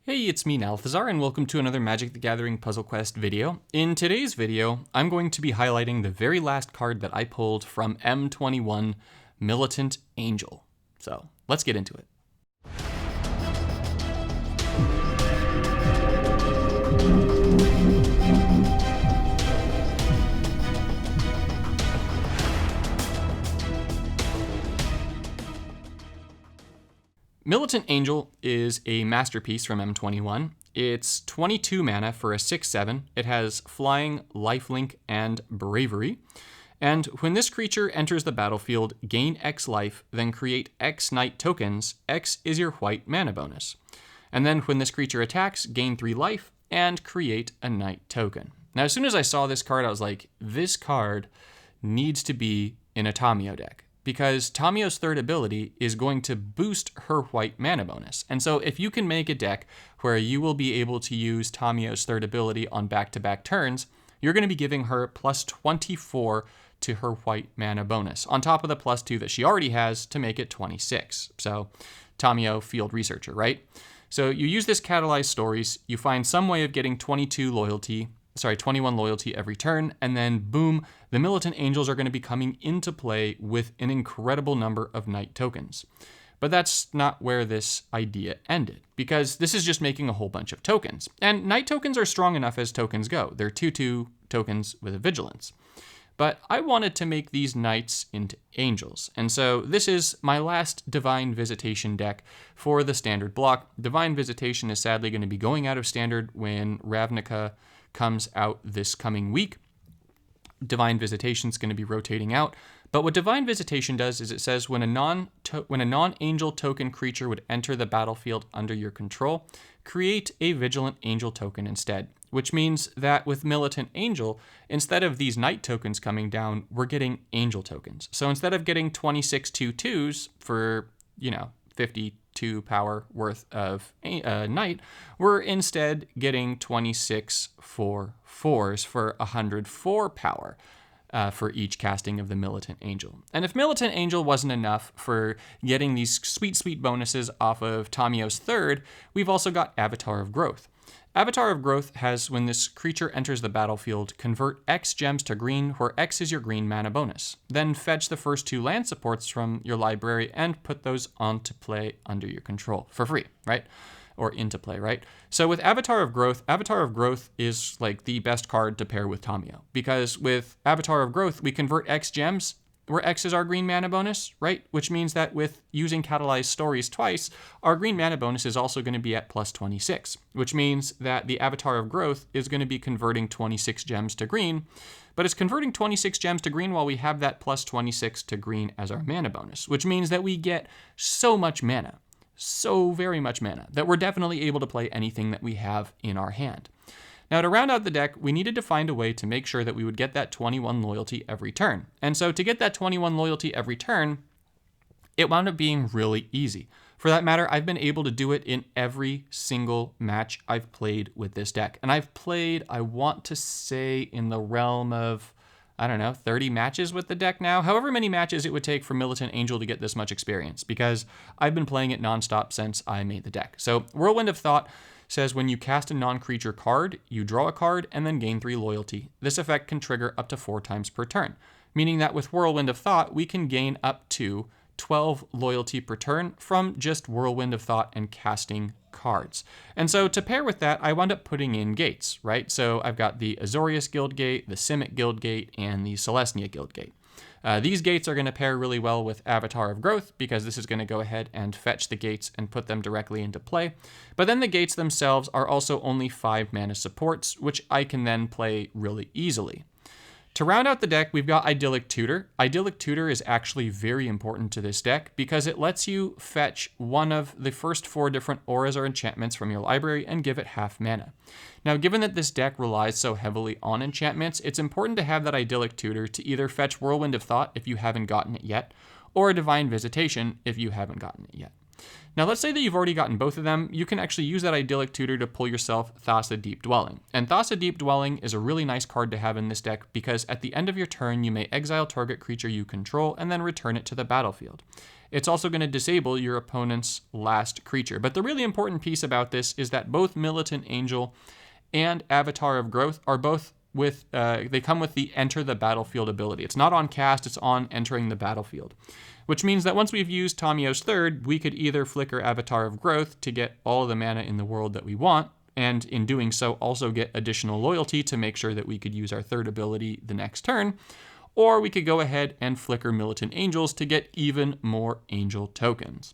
Hey, it's me, Nalthazar, and welcome to another Magic the Gathering Puzzle Quest video. In today's video, I'm going to be highlighting the very last card that I pulled from M21, Militant Angel. So, let's get into it. Militant Angel is a masterpiece from M21. It's 22 mana for a 6/7. It has Flying, Lifelink, and Bravery. And when this creature enters the battlefield, gain X life, then create X Knight tokens. X is your white mana bonus. And then when this creature attacks, gain 3 life, and create a Knight token. Now, as soon as I saw this card, I was like, this card needs to be in a Tamiyo deck, because Tamiyo's third ability is going to boost her white mana bonus. And so if you can make a deck where you will be able to use Tamiyo's third ability on back-to-back turns, you're going to be giving her plus 24 to her white mana bonus, on top of the plus 2 that she already has to make it 26. So Tamiyo, Field Researcher, right? So you use this Catalyze Stories, you find some way of getting 21 loyalty every turn, and then boom, the Militant Angels are going to be coming into play with an incredible number of Knight tokens. But that's not where this idea ended, because this is just making a whole bunch of tokens. And Knight tokens are strong enough as tokens go. They're 2/2 tokens with a Vigilance. But I wanted to make these Knights into Angels. And so this is my last Divine Visitation deck for the Standard block. Divine Visitation is sadly going to be going out of Standard when Ravnica comes out this coming week. Divine Visitation is going to be rotating out. But what Divine Visitation does is it says when a non-angel token creature would enter the battlefield under your control, create a Vigilant Angel token instead. Which means that with Militant Angel, instead of these Knight tokens coming down, we're getting Angel tokens. So instead of getting 26 2/2s for, 52 power worth of Knight, we're instead getting 26 4/4s for 104 power for each casting of the Militant Angel. And if Militant Angel wasn't enough for getting these sweet, sweet bonuses off of Tamiyo's third, we've also got Avatar of Growth. Avatar of Growth has, when this creature enters the battlefield, convert X gems to green, where X is your green mana bonus. Then fetch the first 2 land supports from your library and put those onto play under your control for free, right? Or into play, right? So with Avatar of Growth is like the best card to pair with Tamiyo, because with Avatar of Growth, we convert X gems, where X is our green mana bonus, right? Which means that with using Catalyze Stories twice, our green mana bonus is also going to be at plus 26, which means that the Avatar of Growth is going to be converting 26 gems to green, but it's converting 26 gems to green while we have that plus 26 to green as our mana bonus, which means that we get so much mana, so very much mana, that we're definitely able to play anything that we have in our hand. Now, to round out the deck, we needed to find a way to make sure that we would get that 21 loyalty every turn. And so to get that 21 loyalty every turn, it wound up being really easy. For that matter, I've been able to do it in every single match I've played with this deck. And I've played, I want to say, in the realm of, 30 matches with the deck now. However many matches it would take for Militant Angel to get this much experience, because I've been playing it nonstop since I made the deck. So Whirlwind of Thought says when you cast a non-creature card, you draw a card and then gain 3 loyalty. This effect can trigger up to 4 times per turn, meaning that with Whirlwind of Thought, we can gain up to 12 loyalty per turn from just Whirlwind of Thought and casting cards. And so to pair with that, I wound up putting in gates, right? So I've got the Azorius Guild Gate, the Simic Guild Gate, and the Celestia Guild Gate. These gates are going to pair really well with Avatar of Growth, because this is going to go ahead and fetch the gates and put them directly into play. But then the gates themselves are also only 5 mana supports, which I can then play really easily. To round out the deck, we've got Idyllic Tutor. Idyllic Tutor is actually very important to this deck because it lets you fetch one of the first 4 different auras or enchantments from your library and give it half mana. Now, given that this deck relies so heavily on enchantments, it's important to have that Idyllic Tutor to either fetch Whirlwind of Thought if you haven't gotten it yet, or a Divine Visitation if you haven't gotten it yet. Now let's say that you've already gotten both of them. You can actually use that Idyllic Tutor to pull yourself Thassa Deep Dwelling. And Thassa Deep Dwelling is a really nice card to have in this deck because at the end of your turn, you may exile target creature you control and then return it to the battlefield. It's also going to disable your opponent's last creature. But the really important piece about this is that both Militant Angel and Avatar of Growth are both with, they come with the Enter the Battlefield ability. It's not on cast, it's on entering the battlefield. Which means that once we've used Tamiyo's third, we could either flicker Avatar of Growth to get all the mana in the world that we want, and in doing so also get additional loyalty to make sure that we could use our third ability the next turn, or we could go ahead and flicker Militant Angels to get even more angel tokens.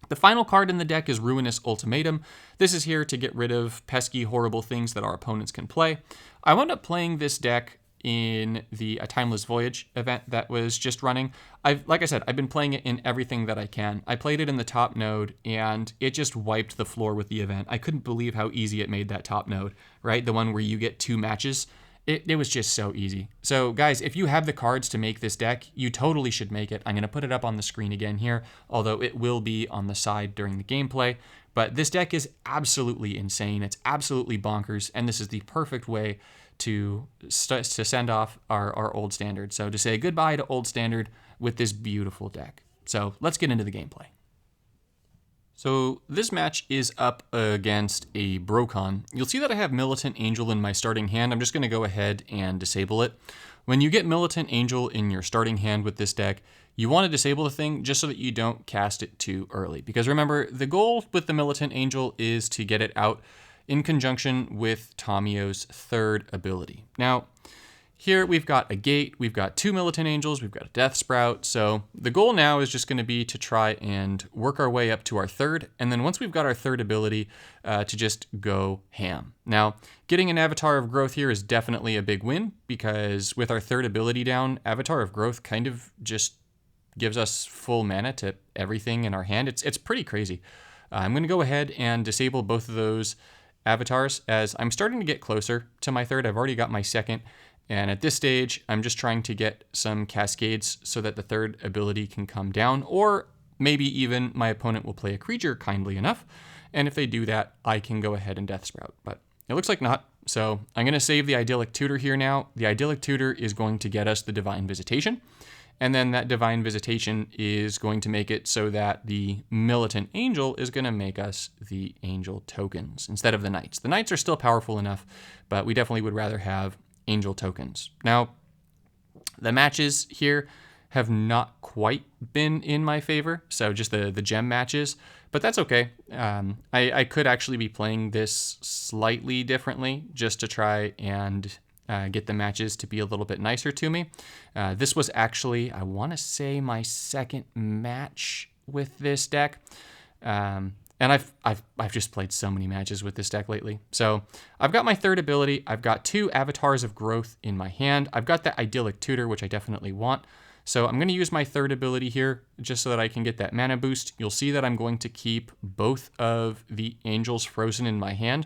The final card in the deck is Ruinous Ultimatum. This is here to get rid of pesky, horrible things that our opponents can play. I wound up playing this deck in the A Timeless Voyage event that was just running. Like I said, I've been playing it in everything that I can. I played it in the top node, and it just wiped the floor with the event. I couldn't believe how easy it made that top node, right? The one where you get 2 matches. It was just so easy. So guys, if you have the cards to make this deck, you totally should make it. I'm going to put it up on the screen again here, although it will be on the side during the gameplay. But this deck is absolutely insane. It's absolutely bonkers, and this is the perfect way to send off our old standard. So to say goodbye to old standard with this beautiful deck. So let's get into the gameplay. So this match is up against a Brokon. You'll see that I have Militant Angel in my starting hand. I'm just going to go ahead and disable it. When you get Militant Angel in your starting hand with this deck, you want to disable the thing just so that you don't cast it too early. Because remember, the goal with the Militant Angel is to get it out in conjunction with Tamiyo's third ability. Now, here we've got a gate, we've got 2 Militant Angels, we've got a Death Sprout. So the goal now is just going to be to try and work our way up to our third. And then once we've got our third ability, to just go ham. Now, getting an Avatar of Growth here is definitely a big win because with our third ability down, Avatar of Growth kind of just gives us full mana to everything in our hand. It's pretty crazy. I'm going to go ahead and disable both of those avatars as I'm starting to get closer to my third. I've already got my second. And at this stage, I'm just trying to get some cascades so that the third ability can come down, or maybe even my opponent will play a creature kindly enough. And if they do that, I can go ahead and Death Sprout. But it looks like not. So I'm going to save the Idyllic Tutor here now. The Idyllic Tutor is going to get us the Divine Visitation. And then that Divine Visitation is going to make it so that the Militant Angel is going to make us the Angel tokens instead of the Knights. The Knights are still powerful enough, but we definitely would rather have Angel tokens. Now, the matches here have not quite been in my favor, so just the gem matches, but that's okay. I could actually be playing this slightly differently just to try and get the matches to be a little bit nicer to me. This was actually, I want to say, my second match with this deck. And I've just played so many matches with this deck lately. So I've got my third ability. I've got 2 Avatars of Growth in my hand. I've got that Idyllic Tutor, which I definitely want. So I'm going to use my third ability here just so that I can get that mana boost. You'll see that I'm going to keep both of the Angels frozen in my hand.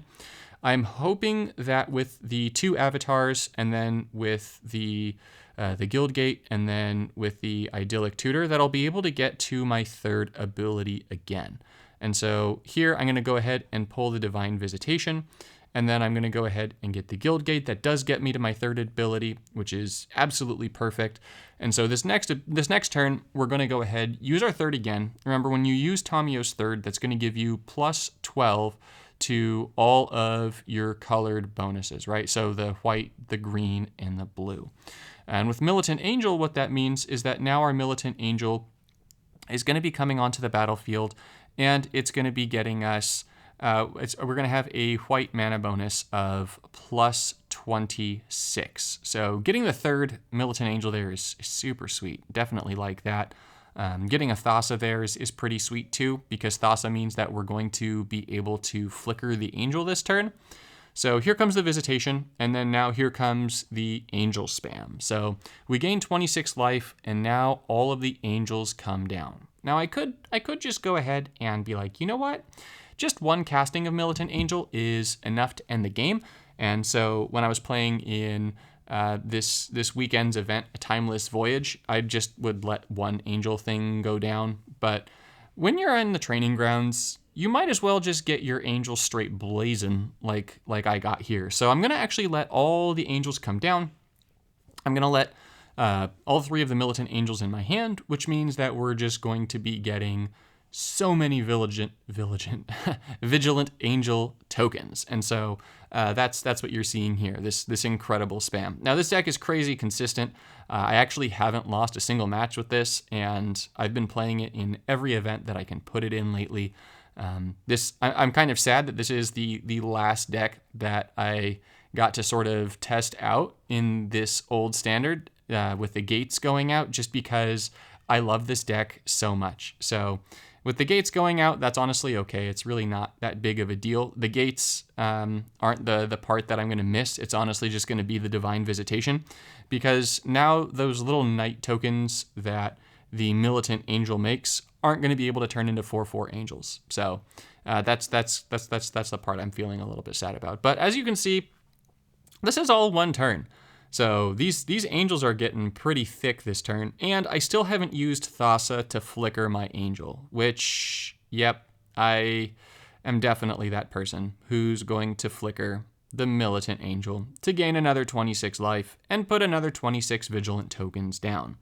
I'm hoping that with the 2 avatars and then with the Guild Gate and then with the Idyllic Tutor that I'll be able to get to my third ability again. And so here I'm going to go ahead and pull the Divine Visitation, and then I'm going to go ahead and get the Guild Gate. That does get me to my third ability, which is absolutely perfect. And so this next turn, we're going to go ahead, use our third again. Remember, when you use Tamiyo's third, that's going to give you plus 12 to all of your colored bonuses, right? So the white, the green, and the blue. And with Militant Angel, what that means is that now our Militant Angel is going to be coming onto the battlefield, and it's going to be getting us, we're going to have a white mana bonus of plus 26. So getting the third Militant Angel there is super sweet. Definitely like that. Getting a Thassa there is pretty sweet too, because Thassa means that we're going to be able to flicker the Angel this turn. So here comes the Visitation, and then now here comes the Angel spam. So we gain 26 life, and now all of the Angels come down. Now I could just go ahead and be like, you know what? Just one casting of Militant Angel is enough to end the game. And so when I was playing in this weekend's event, A Timeless Voyage, I just would let one Angel thing go down. But when you're in the training grounds, you might as well just get your angels straight blazing like I got here. So I'm going to actually let all the angels come down. I'm going to let all 3 of the Militant Angels in my hand, which means that we're just going to be getting so many Vigilant Angel tokens. And so that's what you're seeing here, this incredible spam. Now, this deck is crazy consistent. I actually haven't lost a single match with this, and I've been playing it in every event that I can put it in lately. I'm kind of sad that this is the last deck that I got to sort of test out in this old standard with the gates going out, just because I love this deck so much. So with the gates going out, that's honestly okay. It's really not that big of a deal. The gates aren't the part that I'm going to miss. It's honestly just going to be the Divine Visitation, because now those little knight tokens that the Militant Angel makes aren't going to be able to turn into 4/4 angels. So that's the part I'm feeling a little bit sad about. But as you can see, this is all one turn. So these angels are getting pretty thick this turn, and I still haven't used Thassa to flicker my angel, which, yep, I am definitely that person who's going to flicker the Militant Angel to gain another 26 life and put another 26 Vigilant tokens down.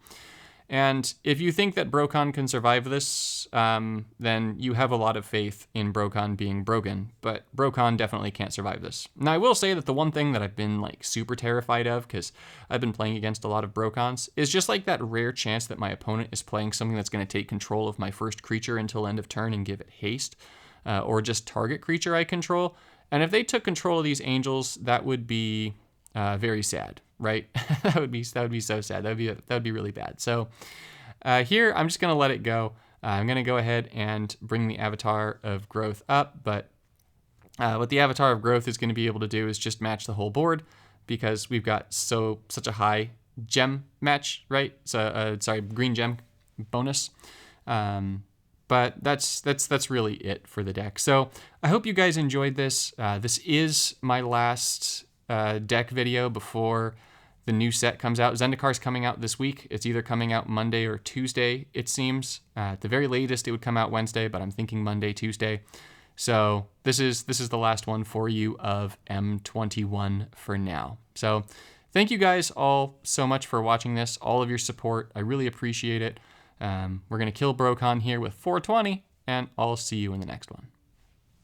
And if you think that Brokon can survive this, then you have a lot of faith in Brokon being broken, but Brokon definitely can't survive this. Now, I will say that the one thing that I've been like super terrified of, because I've been playing against a lot of Brokons, is just like that rare chance that my opponent is playing something that's going to take control of my first creature until end of turn and give it haste, or just target creature I control. And if they took control of these angels, that would be very sad, right? that would be so sad. That would be really bad. So here I'm just gonna let it go. I'm gonna go ahead and bring the Avatar of Growth up, but what the Avatar of Growth is going to be able to do is just match the whole board, because we've got such a high gem match, right? So sorry, green gem bonus. But that's really it for the deck. So I hope you guys enjoyed this. This is my last deck video before the new set comes out. Zendikar is coming out this week. It's either coming out Monday or Tuesday, it seems. At the very latest, it would come out Wednesday, but I'm thinking Monday, Tuesday. So this is the last one for you of M21 for now. So thank you guys all so much for watching this, all of your support. I really appreciate it. We're going to kill Brokon here with 420, and I'll see you in the next one.